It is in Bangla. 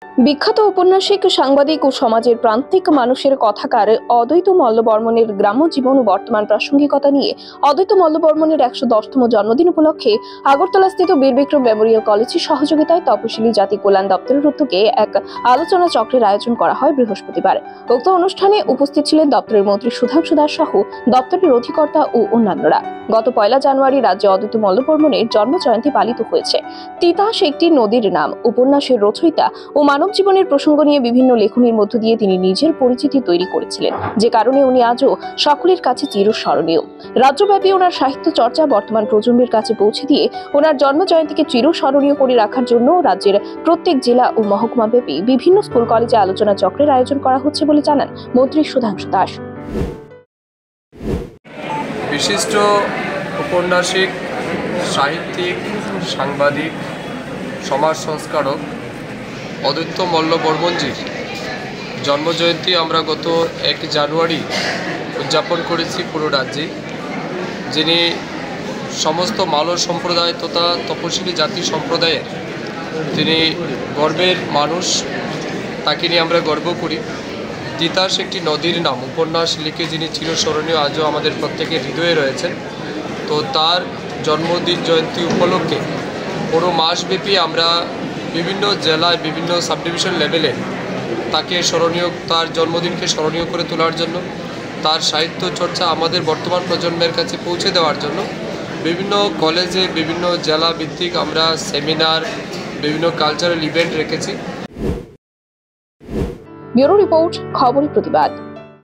বিখ্যাত ঔপন্যাসিক, সাংবাদিক ও সমাজের প্রান্তিক মানুষের কথাকার অদ্বৈত মল্লবর্মণের গ্রাম্য জীবন ও বর্তমান প্রাসঙ্গিকতা নিয়ে অদ্বৈত মল্লবর্মণের ১১০তম জন্মদিন উপলক্ষে আগরতলাস্থিত বীর বিক্রম মেমোরিয়াল কলেজের সহযোগিতায় তপশিলি জাতি কল্যাণ দপ্তরের উদ্যোগে এক আলোচনা চক্রের আয়োজন করা হয় বৃহস্পতিবার। উক্ত অনুষ্ঠানে উপস্থিত ছিলেন দপ্তরের মন্ত্রী সুধাংশু দাস সহ দপ্তরের অধিকর্তা ও অন্যান্যরা। গত ১ জানুয়ারি রাজ্যে অদ্বৈত মল্লবর্মণের জন্মজয়ন্তী পালিত হয়েছে। তিতাস একটি নদীর নাম উপন্যাসের রচয়িতা ও মানব জীবনের প্রসঙ্গ নিয়ে বিভিন্ন লেখনীর মধ্য দিয়ে তিনি নিজের পরিচিতি তৈরি করেছিলেন, যে কারণে উনি আজও সকলের কাছে চিরস্মরণীয়। রাজ্যব্যাপী ওনার সাহিত্য চর্চা বর্তমান প্রজন্মের কাছে পৌঁছে দিয়ে ওনার জন্মজয়ন্তীকে চিরস্মরণীয় করে রাখার জন্য রাজ্যের প্রত্যেক জেলা ও মহকুমা ব্যাপী বিভিন্ন স্কুল কলেজে আলোচনা চক্রের আয়োজন করা হচ্ছে বলে জানান মন্ত্রী সুধাংশু দাস। বিশিষ্ট ঔপন্যাসিক, সাহিত্যিক, সাংবাদিক, সমাজ সংস্কারক অদ্বৈত মল্লবর্মণজির জন্মজয়ন্তী আমরা গত ১ জানুয়ারি উদযাপন করেছি পুরো রাজ্যে। যিনি সমস্ত মালর সম্প্রদায় তথা তপশিলি জাতি সম্প্রদায়ের তিনি গর্বের মানুষ, তাকে নিয়ে আমরা গর্ব করি। তিতাস একটি নদীর নাম উপন্যাস লিখে যিনি চিরস্মরণীয় আজও আমাদের প্রত্যেকের হৃদয়ে রয়েছেন। তো তার জন্মদিন জয়ন্তী উপলক্ষে পুরো মাসব্যাপী আমরা বিভিন্ন জেলায় বিভিন্ন সাব ডিভিশন লেভেলে তাকে স্মরণীয়, তার জন্মদিনকে স্মরণীয় করে তোলার জন্য, তার সাহিত্য চর্চা আমাদের বর্তমান প্রজন্মের কাছে পৌঁছে দেওয়ার জন্য বিভিন্ন কলেজে বিভিন্ন জেলা ভিত্তিক আমরা সেমিনার, বিভিন্ন কালচারাল ইভেন্ট রেখেছি। ব্যুরো রিপোর্ট, খবরের প্রতিবাদ।